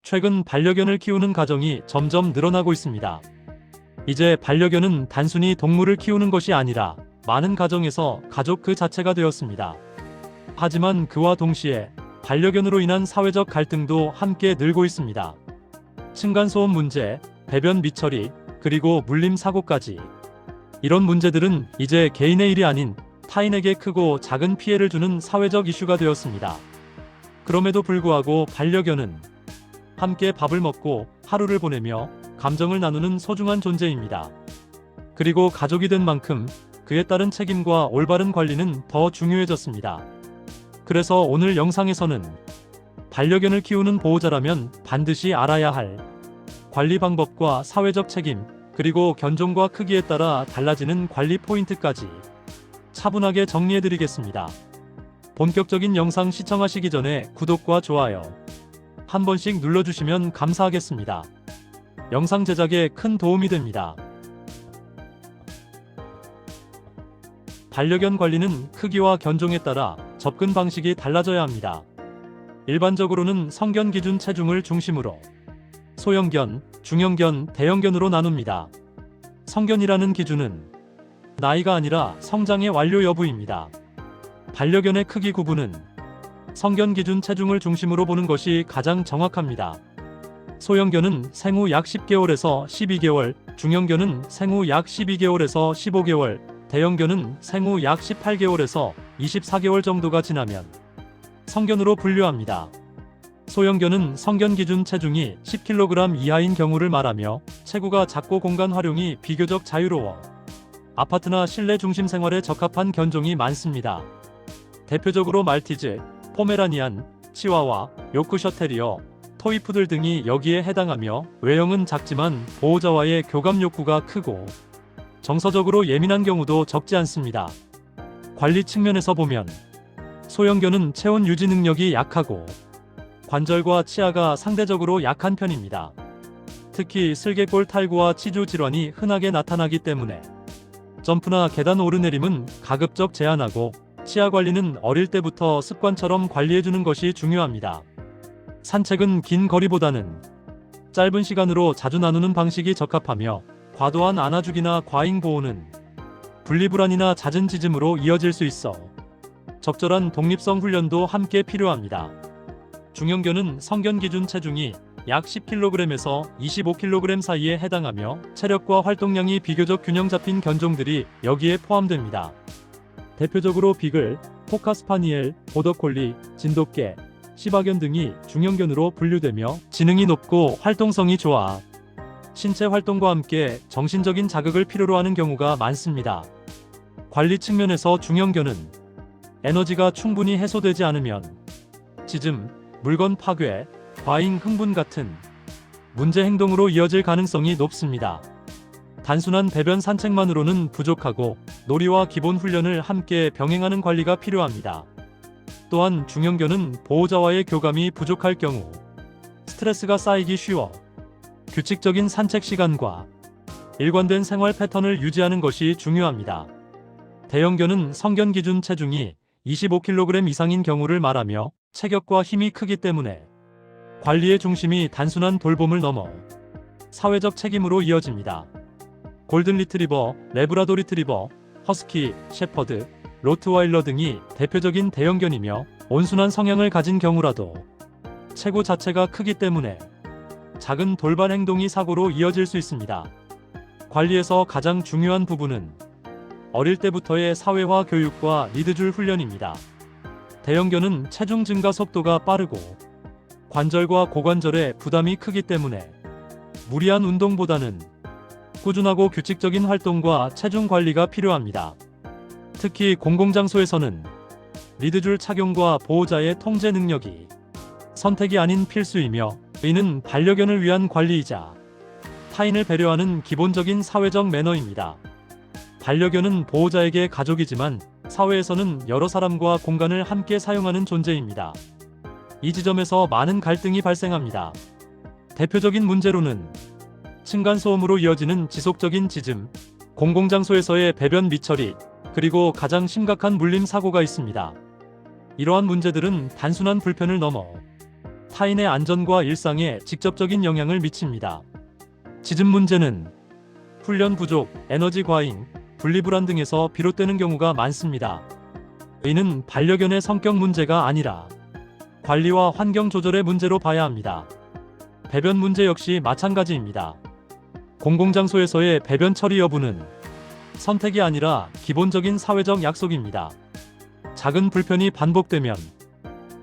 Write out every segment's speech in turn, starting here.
최근 반려견을 키우는 가정이 점점 늘어나고 있습니다. 이제 반려견은 단순히 동물을 키우는 것이 아니라 많은 가정에서 가족 그 자체가 되었습니다. 하지만 그와 동시에 반려견으로 인한 사회적 갈등도 함께 늘고 있습니다. 층간소음 문제, 배변 미처리, 그리고 물림 사고까지. 이런 문제들은 이제 개인의 일이 아닌 타인에게 크고 작은 피해를 주는 사회적 이슈가 되었습니다. 그럼에도 불구하고 반려견은 함께 밥을 먹고 하루를 보내며 감정을 나누는 소중한 존재입니다. 그리고 가족이 된 만큼 그에 따른 책임과 올바른 관리는 더 중요해졌습니다. 그래서 오늘 영상에서는 반려견을 키우는 보호자라면 반드시 알아야 할 관리 방법과 사회적 책임, 그리고 견종과 크기에 따라 달라지는 관리 포인트까지 차분하게 정리해드리겠습니다. 본격적인 영상 시청하시기 전에 구독과 좋아요 한 번씩 눌러주시면 감사하겠습니다. 영상 제작에 큰 도움이 됩니다. 반려견 관리는 크기와 견종에 따라 접근 방식이 달라져야 합니다. 일반적으로는 성견 기준 체중을 중심으로 소형견, 중형견, 대형견으로 나눕니다. 성견이라는 기준은 나이가 아니라 성장의 완료 여부입니다. 반려견의 크기 구분은 성견 기준 체중을 중심으로 보는 것이 가장 정확합니다. 소형견은 생후 약 10개월에서 12개월, 중형견은 생후 약 12개월에서 15개월, 대형견은 생후 약 18개월에서 24개월 정도가 지나면 성견으로 분류합니다. 소형견은 성견 기준 체중이 10kg 이하인 경우를 말하며 체구가 작고 공간 활용이 비교적 자유로워 아파트나 실내 중심 생활에 적합한 견종이 많습니다. 대표적으로 말티즈, 포메라니안, 치와와, 요크셔 테리어, 토이푸들 등이 여기에 해당하며 외형은 작지만 보호자와의 교감 욕구가 크고 정서적으로 예민한 경우도 적지 않습니다. 관리 측면에서 보면 소형견은 체온 유지 능력이 약하고 관절과 치아가 상대적으로 약한 편입니다. 특히 슬개골 탈구와 치주 질환이 흔하게 나타나기 때문에 점프나 계단 오르내림은 가급적 제한하고 치아 관리는 어릴 때부터 습관처럼 관리해주는 것이 중요합니다. 산책은 긴 거리보다는 짧은 시간으로 자주 나누는 방식이 적합하며 과도한 안아주기나 과잉 보호는 분리불안이나 잦은 짖음으로 이어질 수 있어 적절한 독립성 훈련도 함께 필요합니다. 중형견은 성견 기준 체중이 약 10kg에서 25kg 사이에 해당하며 체력과 활동량이 비교적 균형 잡힌 견종들이 여기에 포함됩니다. 대표적으로 비글, 코카스파니엘, 보더콜리, 진돗개, 시바견 등이 중형견으로 분류되며 지능이 높고 활동성이 좋아 신체 활동과 함께 정신적인 자극을 필요로 하는 경우가 많습니다. 관리 측면에서 중형견은 에너지가 충분히 해소되지 않으면 짖음, 물건 파괴, 과잉 흥분 같은 문제 행동으로 이어질 가능성이 높습니다. 단순한 배변 산책만으로는 부족하고 놀이와 기본 훈련을 함께 병행하는 관리가 필요합니다. 또한 중형견은 보호자와의 교감이 부족할 경우 스트레스가 쌓이기 쉬워 규칙적인 산책 시간과 일관된 생활 패턴을 유지하는 것이 중요합니다. 대형견은 성견 기준 체중이 25kg 이상인 경우를 말하며 체격과 힘이 크기 때문에 관리의 중심이 단순한 돌봄을 넘어 사회적 책임으로 이어집니다. 골든 리트리버, 레브라도 리트리버, 허스키, 셰퍼드, 로트와일러 등이 대표적인 대형견이며 온순한 성향을 가진 경우라도 체구 자체가 크기 때문에 작은 돌발 행동이 사고로 이어질 수 있습니다. 관리에서 가장 중요한 부분은 어릴 때부터의 사회화 교육과 리드줄 훈련입니다. 대형견은 체중 증가 속도가 빠르고 관절과 고관절에 부담이 크기 때문에 무리한 운동보다는 꾸준하고 규칙적인 활동과 체중 관리가 필요합니다. 특히 공공장소에서는 리드줄 착용과 보호자의 통제 능력이 선택이 아닌 필수이며 이는 반려견을 위한 관리이자 타인을 배려하는 기본적인 사회적 매너입니다. 반려견은 보호자에게 가족이지만 사회에서는 여러 사람과 공간을 함께 사용하는 존재입니다. 이 지점에서 많은 갈등이 발생합니다. 대표적인 문제로는 층간소음으로 이어지는 지속적인 짖음, 공공장소에서의 배변 미처리, 그리고 가장 심각한 물림 사고가 있습니다. 이러한 문제들은 단순한 불편을 넘어 타인의 안전과 일상에 직접적인 영향을 미칩니다. 짖음 문제는 훈련 부족, 에너지 과잉, 분리불안 등에서 비롯되는 경우가 많습니다. 이는 반려견의 성격 문제가 아니라 관리와 환경 조절의 문제로 봐야 합니다. 배변 문제 역시 마찬가지입니다. 공공장소에서의 배변 처리 여부는 선택이 아니라 기본적인 사회적 약속입니다. 작은 불편이 반복되면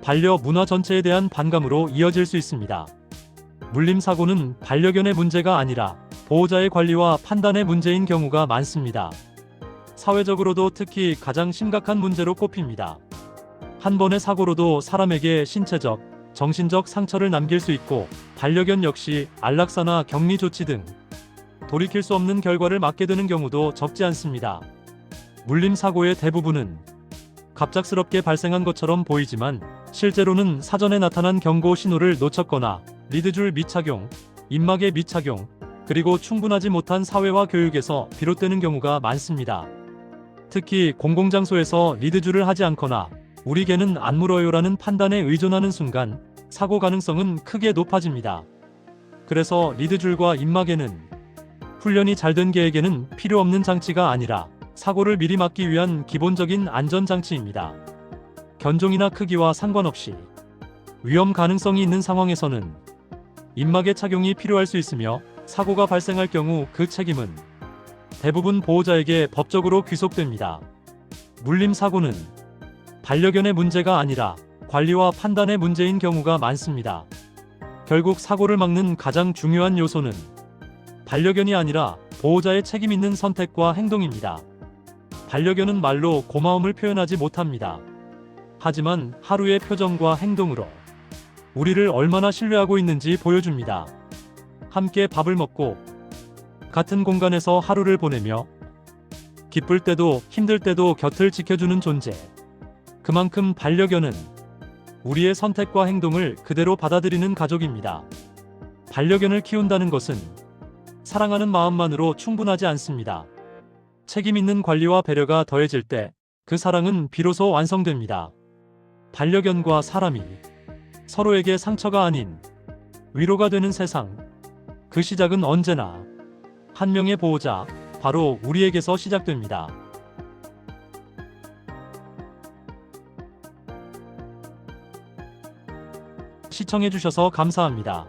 반려 문화 전체에 대한 반감으로 이어질 수 있습니다. 물림 사고는 반려견의 문제가 아니라 보호자의 관리와 판단의 문제인 경우가 많습니다. 사회적으로도 특히 가장 심각한 문제로 꼽힙니다. 한 번의 사고로도 사람에게 신체적, 정신적 상처를 남길 수 있고 반려견 역시 안락사나 격리 조치 등 돌이킬 수 없는 결과를 맞게 되는 경우도 적지 않습니다. 물림 사고의 대부분은 갑작스럽게 발생한 것처럼 보이지만 실제로는 사전에 나타난 경고 신호를 놓쳤거나 리드줄 미착용, 입막의 미착용, 그리고 충분하지 못한 사회화 교육에서 비롯되는 경우가 많습니다. 특히 공공장소에서 리드줄을 하지 않거나 우리 개는 안 물어요라는 판단에 의존하는 순간 사고 가능성은 크게 높아집니다. 그래서 리드줄과 입막에는 훈련이 잘 된 개에게는 필요 없는 장치가 아니라 사고를 미리 막기 위한 기본적인 안전장치입니다. 견종이나 크기와 상관없이 위험 가능성이 있는 상황에서는 입막의 착용이 필요할 수 있으며 사고가 발생할 경우 그 책임은 대부분 보호자에게 법적으로 귀속됩니다. 물림 사고는 반려견의 문제가 아니라 관리와 판단의 문제인 경우가 많습니다. 결국 사고를 막는 가장 중요한 요소는 반려견이 아니라 보호자의 책임 있는 선택과 행동입니다. 반려견은 말로 고마움을 표현하지 못합니다. 하지만 하루의 표정과 행동으로 우리를 얼마나 신뢰하고 있는지 보여줍니다. 함께 밥을 먹고 같은 공간에서 하루를 보내며 기쁠 때도 힘들 때도 곁을 지켜주는 존재. 그만큼 반려견은 우리의 선택과 행동을 그대로 받아들이는 가족입니다. 반려견을 키운다는 것은 사랑하는 마음만으로 충분하지 않습니다. 책임 있는 관리와 배려가 더해질 때 그 사랑은 비로소 완성됩니다. 반려견과 사람이 서로에게 상처가 아닌 위로가 되는 세상. 그 시작은 언제나 한 명의 보호자, 바로 우리에게서 시작됩니다. 시청해주셔서 감사합니다.